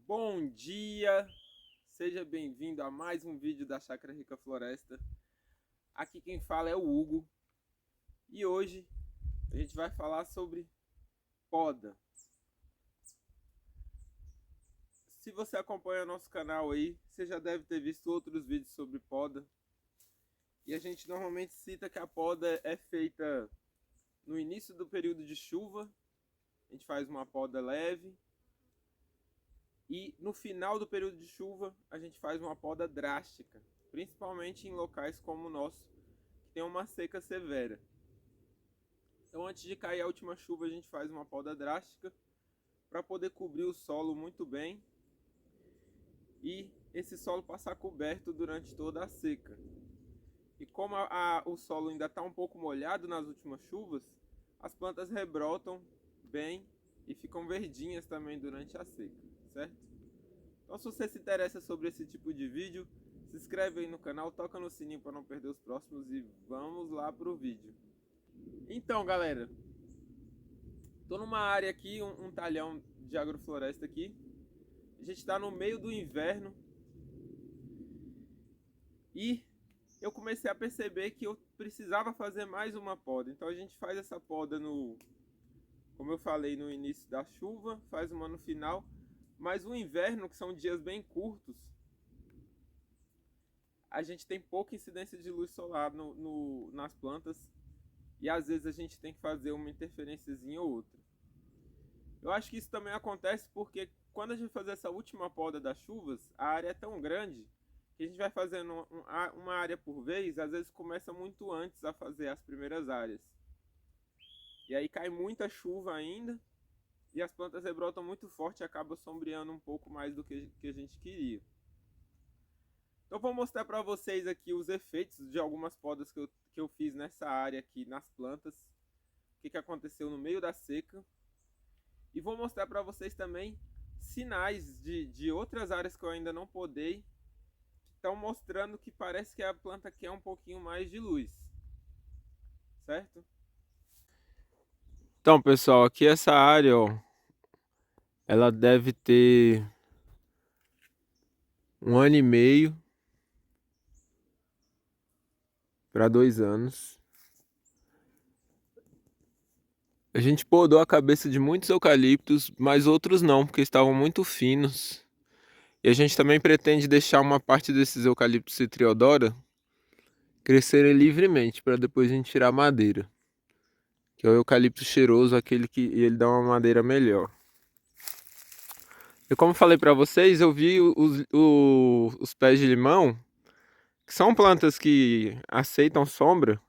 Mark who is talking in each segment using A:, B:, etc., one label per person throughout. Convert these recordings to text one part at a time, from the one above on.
A: Bom dia, seja bem-vindo a mais um vídeo da Chácara Rica Floresta. Aqui quem fala é o Hugo e hoje a gente vai falar sobre poda. Se você acompanha nosso canal aí, você já deve ter visto outros vídeos sobre poda. E a gente normalmente cita que a poda é feita no início do período de chuva. A gente faz uma poda leve. E no final do período de chuva, a gente faz uma poda drástica, principalmente em locais como o nosso, que tem uma seca severa. Então, antes de cair a última chuva, a gente faz uma poda drástica para poder cobrir o solo muito bem e esse solo passar coberto durante toda a seca. E como o solo ainda está um pouco molhado nas últimas chuvas, as plantas rebrotam bem e ficam verdinhas também durante a seca, certo? Então, se você se interessa sobre esse tipo de vídeo, se inscreve aí no canal, toca no sininho para não perder os próximos e vamos lá pro vídeo. Então, galera, tô numa área aqui, um talhão de agrofloresta aqui. A gente está no meio do inverno e eu comecei a perceber que eu precisava fazer mais uma poda. Então a gente faz essa poda como eu falei, no início da chuva, faz uma no final. Mas o inverno, que são dias bem curtos, a gente tem pouca incidência de luz solar nas plantas e às vezes a gente tem que fazer uma interferênciazinha ou outra. Eu acho que isso também acontece porque quando a gente fazer essa última poda das chuvas, a área é tão grande que a gente vai fazendo uma área por vez, às vezes começa muito antes a fazer as primeiras áreas. E aí cai muita chuva ainda e as plantas rebrotam muito forte e acaba sombreando um pouco mais do que a gente queria. Então vou mostrar para vocês aqui os efeitos de algumas podas que eu fiz nessa área aqui nas plantas, o que aconteceu no meio da seca. E vou mostrar para vocês também sinais de outras áreas que eu ainda não podei, que estão mostrando que parece que a planta quer um pouquinho mais de luz, certo? Então, pessoal, aqui essa área, ó, ela deve ter 1 ano e meio para 2 anos. A gente podou a cabeça de muitos eucaliptos, mas outros não, porque estavam muito finos. E a gente também pretende deixar uma parte desses eucaliptos citriodora crescerem livremente, para depois a gente tirar a madeira. Que é o eucalipto cheiroso, aquele que ele dá uma madeira melhor. E como falei para vocês, eu vi os pés de limão, que são plantas que aceitam sombra,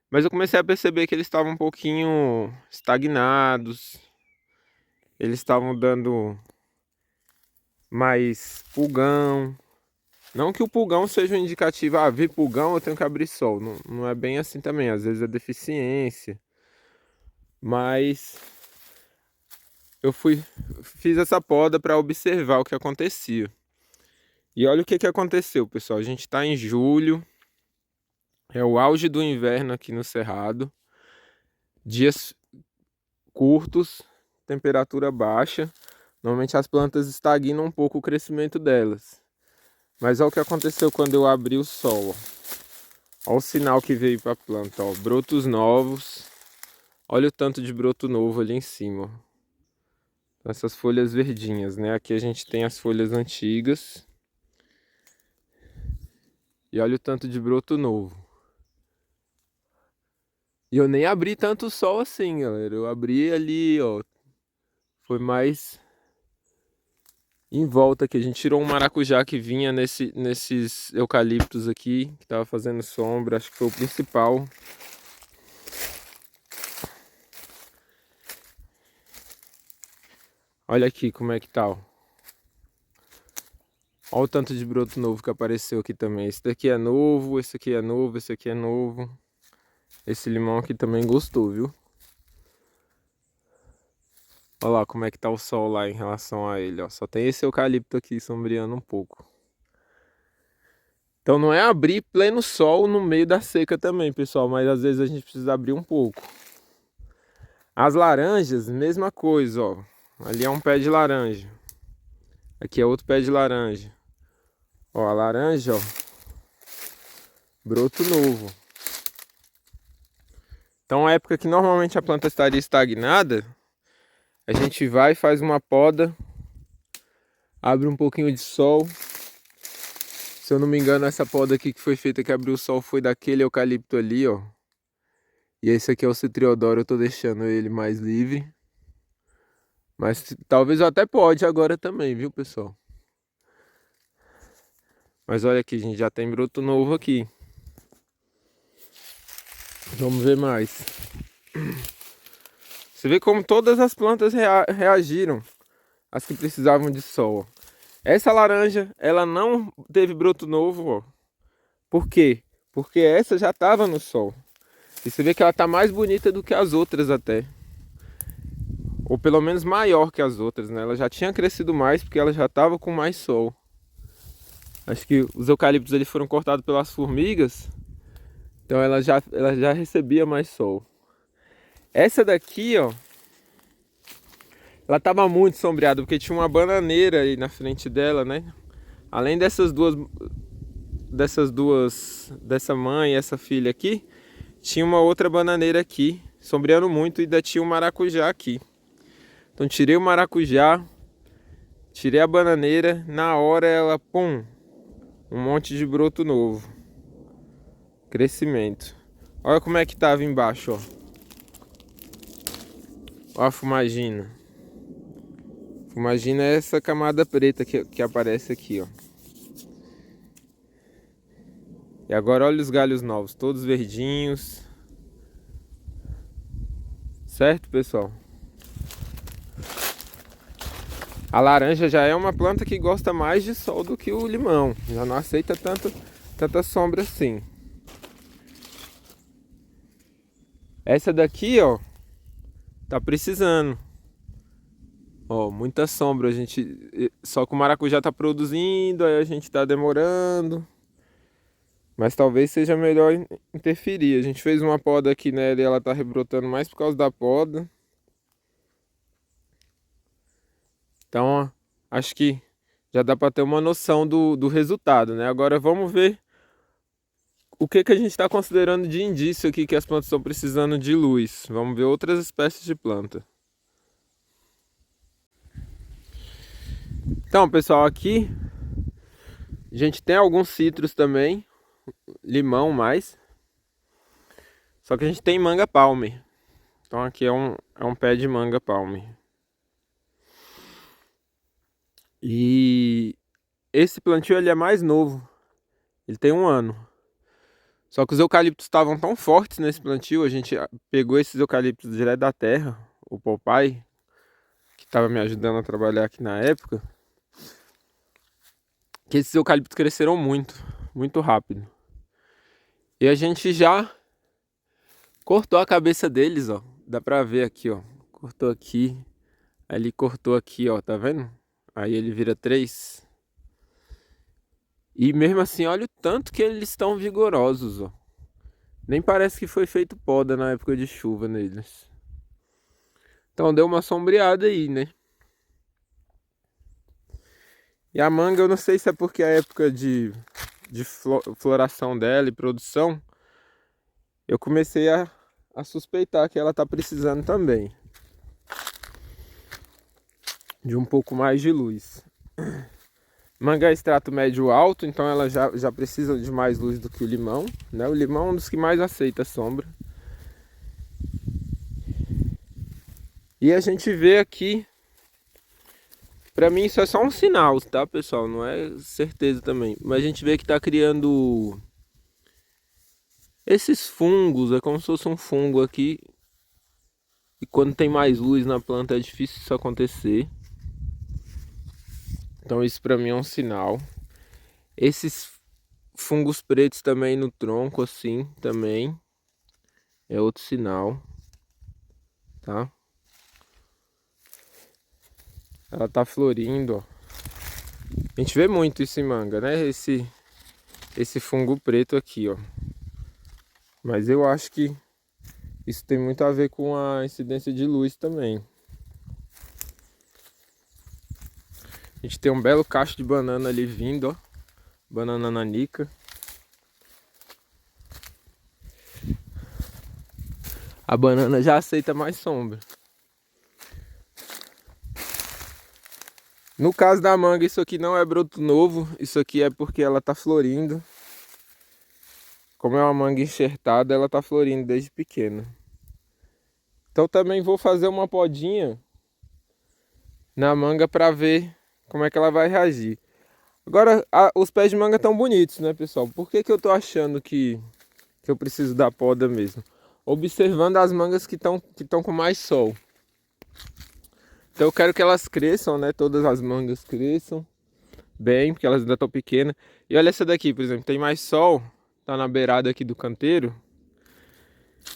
A: mas eu comecei a perceber que eles estavam um pouquinho estagnados, eles estavam dando mais pulgão. Não que o pulgão seja um indicativo, vi pulgão, eu tenho que abrir sol. Não, não é bem assim também, às vezes é deficiência. Mas eu fiz essa poda para observar o que acontecia. E olha o que aconteceu, pessoal. A gente está em julho, é o auge do inverno aqui no Cerrado. Dias curtos, temperatura baixa. Normalmente as plantas estagnam um pouco o crescimento delas. Mas olha o que aconteceu quando eu abri o sol. Olha o sinal que veio para a planta, ó. Brotos novos. Olha o tanto de broto novo ali em cima. Essas folhas verdinhas, né? Aqui a gente tem as folhas antigas. E olha o tanto de broto novo. E eu nem abri tanto sol assim, galera. Eu abri ali, ó. Foi mais em volta que a gente tirou um maracujá que vinha nesses eucaliptos aqui, que tava fazendo sombra. Acho que foi o principal. Olha aqui como é que tá, ó. Olha o tanto de broto novo que apareceu aqui também. Esse daqui é novo, esse aqui é novo, esse aqui é novo. Esse limão aqui também gostou, viu? Olha lá como é que tá o sol lá em relação a ele, ó. Só tem esse eucalipto aqui sombreando um pouco. Então não é abrir pleno sol no meio da seca também, pessoal. Mas às vezes a gente precisa abrir um pouco. As laranjas, mesma coisa, ó. Ali é um pé de laranja. Aqui é outro pé de laranja. Ó, a laranja, ó. Broto novo. Então, a época que normalmente a planta estaria estagnada, a gente vai e faz uma poda, abre um pouquinho de sol. Se eu não me engano, essa poda aqui que foi feita que abriu o sol foi daquele eucalipto ali, ó. E esse aqui é o Citriodoro, eu tô deixando ele mais livre. Mas talvez eu até pode agora também, viu, pessoal? Mas olha aqui, a gente já tem broto novo aqui. Vamos ver mais. Você vê como todas as plantas reagiram, as que precisavam de sol. Essa laranja, ela não teve broto novo, ó. Por quê? Porque essa já estava no sol. E você vê que ela está mais bonita do que as outras até. Ou pelo menos maior que as outras, né? Ela já tinha crescido mais porque ela já estava com mais sol. Acho que os eucaliptos ali foram cortados pelas formigas. Então ela já recebia mais sol. Essa daqui, ó. Ela estava muito sombreada porque tinha uma bananeira aí na frente dela, né? Além dessa mãe e essa filha aqui, tinha uma outra bananeira aqui, sombreando muito, e ainda tinha um maracujá aqui. Então tirei o maracujá, tirei a bananeira, na hora ela, pum, um monte de broto novo. Crescimento. Olha como é que tava embaixo, ó. Olha a fumagina. Fumagina é essa camada preta que aparece aqui, ó. E agora olha os galhos novos, todos verdinhos. Certo, pessoal? A laranja já é uma planta que gosta mais de sol do que o limão. Já não aceita tanta sombra assim. Essa daqui, ó, tá precisando. Ó, muita sombra. Só que o maracujá tá produzindo, aí a gente tá demorando. Mas talvez seja melhor interferir. A gente fez uma poda aqui nela e ela tá rebrotando mais por causa da poda. Então, ó, acho que já dá para ter uma noção do resultado, né? Agora vamos ver o que a gente está considerando de indício aqui que as plantas estão precisando de luz. Vamos ver outras espécies de planta. Então, pessoal, aqui a gente tem alguns citros também, limão mais. Só que a gente tem manga palmer. Então aqui é um pé de manga palmer. E esse plantio ele é mais novo. Ele tem 1 ano. Só que os eucaliptos estavam tão fortes nesse plantio, a gente pegou esses eucaliptos direto da terra, o papai, que estava me ajudando a trabalhar aqui na época, que esses eucaliptos cresceram muito, muito rápido. E a gente já cortou a cabeça deles, ó. Dá pra ver aqui, ó. Cortou aqui, ali cortou aqui, ó, tá vendo? Aí ele vira 3. E mesmo assim, olha o tanto que eles estão vigorosos, ó. Nem parece que foi feito poda na época de chuva neles. Então deu uma sombreada aí, né? E a manga, eu não sei se é porque a época de floração dela e produção, eu comecei a suspeitar que ela tá precisando também de um pouco mais de luz. Manga é extrato médio alto, então ela já precisa de mais luz do que o limão, né? O limão é um dos que mais aceita sombra. E a gente vê aqui, pra mim isso é só um sinal, tá, pessoal? Não é certeza também. Mas a gente vê que tá criando esses fungos, é como se fosse um fungo aqui. E quando tem mais luz na planta é difícil isso acontecer. Então isso pra mim é um sinal. Esses fungos pretos também no tronco, assim, também é outro sinal, tá? Ela tá florindo, ó. A gente vê muito isso em manga, né? Esse fungo preto aqui, ó. Mas eu acho que isso tem muito a ver com a incidência de luz também. A gente tem um belo cacho de banana ali vindo, ó. Banana nanica. A banana já aceita mais sombra. No caso da manga, isso aqui não é broto novo. Isso aqui é porque ela tá florindo. Como é uma manga enxertada, ela tá florindo desde pequena. Então também vou fazer uma podinha na manga para ver como é que ela vai reagir. Agora, os pés de manga estão bonitos, né, pessoal? Por que eu tô achando que eu preciso da poda mesmo? Observando as mangas que estão com mais sol. Então eu quero que elas cresçam, né? Todas as mangas cresçam bem, porque elas ainda estão pequenas. E olha essa daqui, por exemplo, tem mais sol, tá na beirada aqui do canteiro.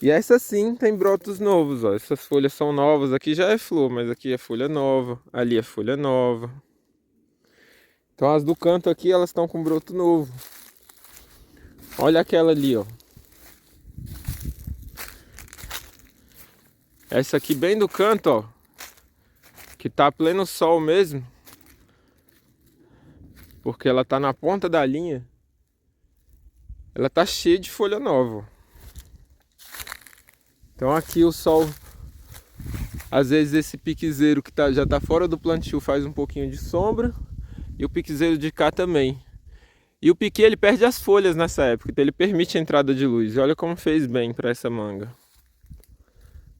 A: E essa sim tem brotos novos, ó. Essas folhas são novas, aqui já é flor, mas aqui é folha nova, ali é folha nova. Então as do canto aqui, elas estão com broto novo. Olha aquela ali, ó. Essa aqui bem do canto, ó, que tá pleno sol mesmo, porque ela tá na ponta da linha. Ela tá cheia de folha nova. Então aqui o sol, às vezes esse piquezeiro que já tá fora do plantio faz um pouquinho de sombra. E o piquezeiro de cá também. E o piqui ele perde as folhas nessa época, então ele permite a entrada de luz. E olha como fez bem para essa manga.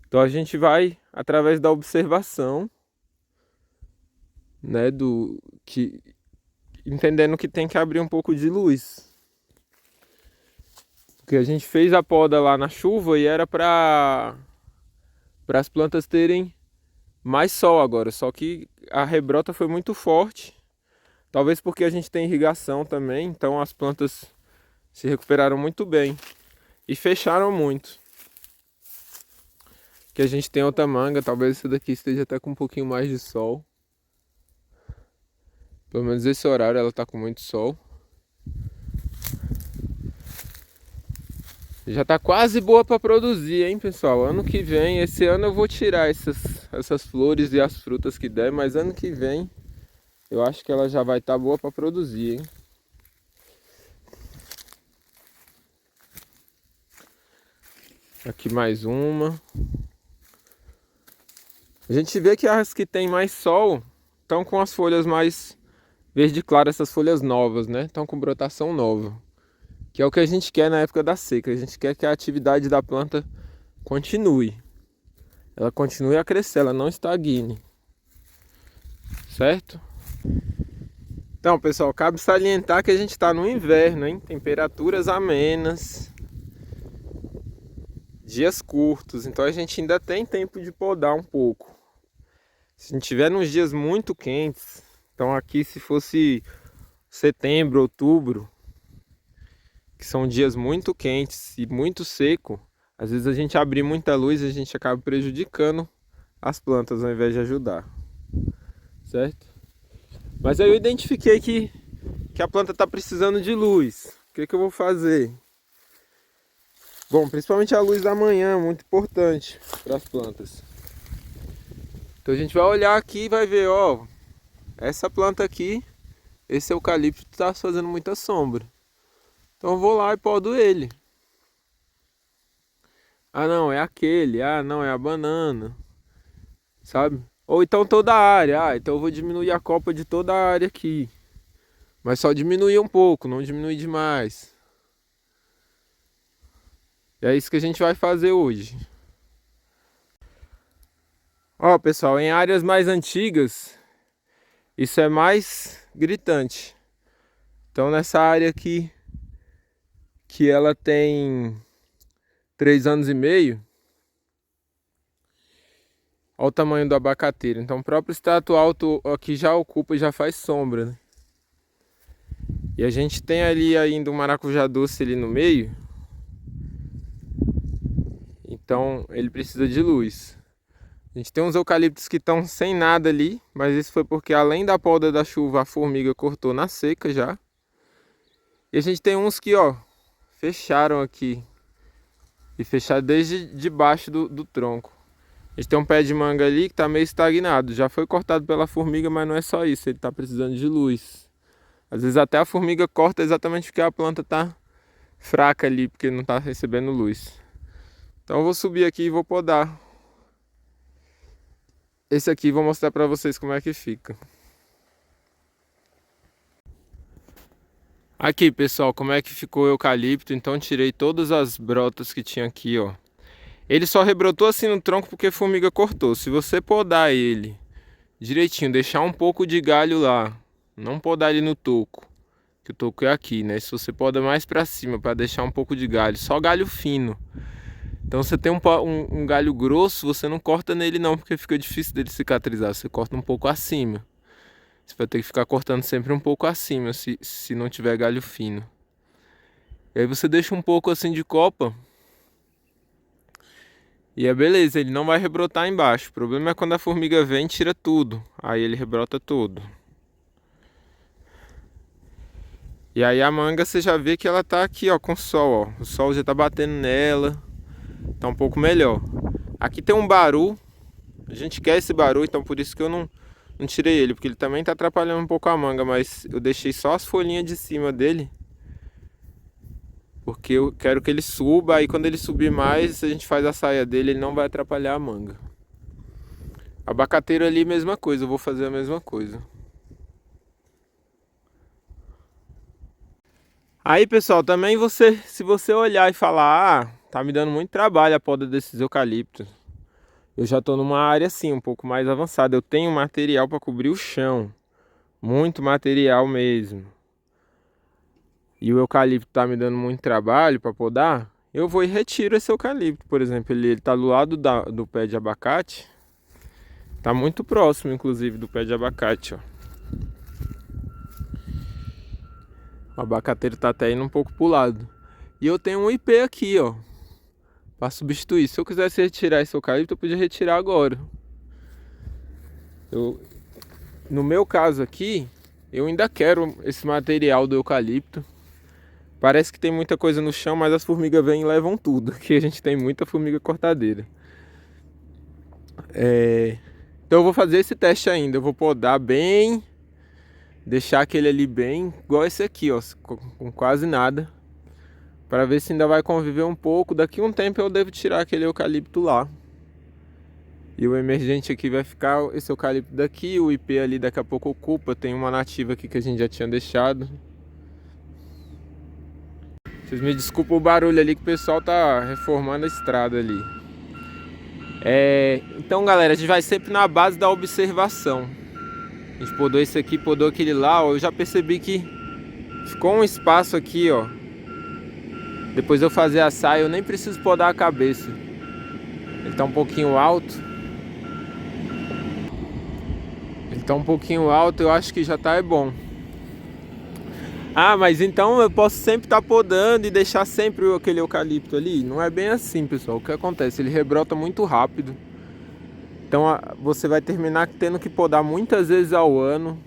A: Então a gente vai através da observação, né, entendendo que tem que abrir um pouco de luz. Porque a gente fez a poda lá na chuva e era para as plantas terem mais sol agora. Só que a rebrota foi muito forte. Talvez porque a gente tem irrigação também. Então as plantas se recuperaram muito bem. E fecharam muito. Que a gente tem outra manga. Talvez essa daqui esteja até com um pouquinho mais de sol. Pelo menos esse horário ela está com muito sol. Já tá quase boa para produzir, hein, pessoal? Ano que vem, esse ano eu vou tirar essas flores e as frutas que der, mas ano que vem eu acho que ela já vai estar boa para produzir, hein? Aqui mais uma. A gente vê que as que tem mais sol estão com as folhas mais verde claro, essas folhas novas, né? Estão com brotação nova. Que é o que a gente quer na época da seca. A gente quer que a atividade da planta continue. Ela continue a crescer, ela não estagne. Certo? Então, pessoal, cabe salientar que a gente está no inverno, hein? Temperaturas amenas. Dias curtos. Então a gente ainda tem tempo de podar um pouco. Se a gente tiver nos dias muito quentes, então aqui se fosse setembro, outubro, que são dias muito quentes e muito seco, às vezes a gente abrir muita luz e a gente acaba prejudicando as plantas ao invés de ajudar, certo? Mas aí eu identifiquei que a planta está precisando de luz. O que eu vou fazer? Bom, principalmente a luz da manhã, muito importante para as plantas. Então a gente vai olhar aqui e vai ver, ó, essa planta aqui, esse eucalipto está fazendo muita sombra. Então eu vou lá e podo ele. Ah não, é aquele. Ah não, é a banana. Sabe? Ou então toda a área. Ah, então eu vou diminuir a copa de toda a área aqui. Mas só diminuir um pouco, não diminuir demais. E é isso que a gente vai fazer hoje. Ó pessoal, em áreas mais antigas, isso é mais gritante. Então nessa área aqui, que ela tem 3 anos e meio, olha o tamanho do abacateiro. Então o próprio extrato alto aqui já ocupa e já faz sombra, né? E a gente tem ali ainda um maracujá doce ali no meio. Então ele precisa de luz. A gente tem uns eucaliptos que estão sem nada ali, mas isso foi porque além da poda da chuva a formiga cortou na seca já. E a gente tem uns que, ó, fecharam aqui. E fecharam desde debaixo do tronco. A gente tem um pé de manga ali que tá meio estagnado. Já foi cortado pela formiga, mas não é só isso. Ele tá precisando de luz. Às vezes até a formiga corta exatamente porque a planta tá fraca ali, porque não tá recebendo luz. Então eu vou subir aqui e vou podar. Esse aqui vou mostrar pra vocês como é que fica. Aqui, pessoal, como é que ficou o eucalipto. Então tirei todas as brotas que tinha aqui, ó. Ele só rebrotou assim no tronco porque a formiga cortou. Se você podar ele direitinho, deixar um pouco de galho lá, não podar ele no toco, que o toco é aqui, né? Se você poda mais pra cima para deixar um pouco de galho, só galho fino. Então você tem um galho grosso, você não corta nele não, porque fica difícil dele cicatrizar. Você corta um pouco acima. Você vai ter que ficar cortando sempre um pouco acima, se não tiver galho fino. E aí você deixa um pouco assim de copa. E é beleza, ele não vai rebrotar embaixo. O problema é quando a formiga vem e tira tudo. Aí ele rebrota todo. E aí a manga você já vê que ela tá aqui, ó, com sol, ó. O sol já tá batendo nela. Tá um pouco melhor. Aqui tem um baru. A gente quer esse baru, então por isso que eu não tirei ele. Porque ele também tá atrapalhando um pouco a manga. Mas eu deixei só as folhinhas de cima dele. Porque eu quero que ele suba. Aí quando ele subir mais, a gente faz a saia dele. Ele não vai atrapalhar a manga. Abacateiro ali, mesma coisa. Eu vou fazer a mesma coisa. Aí, pessoal, também se você olhar e falar, tá me dando muito trabalho a poda desses eucaliptos. Eu já tô numa área assim, um pouco mais avançada. Eu tenho material para cobrir o chão. Muito material mesmo. E o eucalipto tá me dando muito trabalho para podar. Eu vou e retiro esse eucalipto, por exemplo. Ele tá do lado do pé de abacate. Tá muito próximo, inclusive, do pé de abacate, ó. O abacateiro tá até indo um pouco pro lado. E eu tenho um IP aqui, ó, para substituir. Se eu quisesse retirar esse eucalipto, eu podia retirar agora. No meu caso aqui, eu ainda quero esse material do eucalipto. Parece que tem muita coisa no chão, mas as formigas vêm e levam tudo. Aqui a gente tem muita formiga cortadeira. Então eu vou fazer esse teste ainda. Eu vou podar bem, deixar aquele ali bem, igual esse aqui, ó, com quase nada, para ver se ainda vai conviver um pouco. Daqui a um tempo eu devo tirar aquele eucalipto lá. E o emergente aqui vai ficar esse eucalipto daqui, o IP ali daqui a pouco ocupa. Tem uma nativa aqui que a gente já tinha deixado. Vocês me desculpem o barulho ali que o pessoal tá reformando a estrada ali. Então, galera, a gente vai sempre na base da observação. A gente podou esse aqui, podou aquele lá, ó. Eu já percebi que ficou um espaço aqui, ó. Depois eu fazer a saia, eu nem preciso podar a cabeça. Ele tá um pouquinho alto. Eu acho que já tá bom. Ah, mas então eu posso sempre estar podando e deixar sempre aquele eucalipto ali? Não é bem assim, pessoal. O que acontece? Ele rebrota muito rápido. Então você vai terminar tendo que podar muitas vezes ao ano.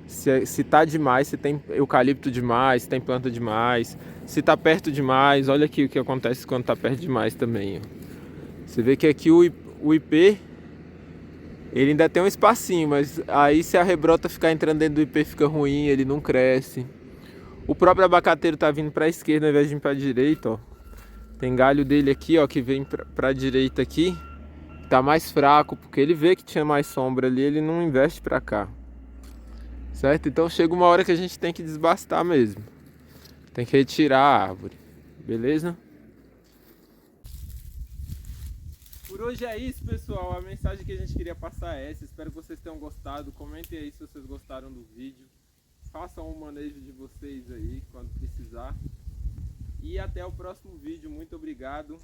A: Se tá demais, se tem eucalipto demais, se tem planta demais, se tá perto demais. Olha aqui o que acontece quando tá perto demais também, ó. Você vê que aqui o IP, ele ainda tem um espacinho, mas aí se a rebrota ficar entrando dentro do IP fica ruim, ele não cresce. O próprio abacateiro tá vindo pra esquerda ao invés de vir pra direita, ó. Tem galho dele aqui, ó, que vem pra direita aqui. Tá mais fraco, porque ele vê que tinha mais sombra ali, ele não investe pra cá. Certo? Então chega uma hora que a gente tem que desbastar mesmo. Tem que retirar a árvore. Beleza? Por hoje é isso, pessoal. A mensagem que a gente queria passar é essa. Espero que vocês tenham gostado. Comentem aí se vocês gostaram do vídeo. Façam o manejo de vocês aí quando precisar. E até o próximo vídeo. Muito obrigado.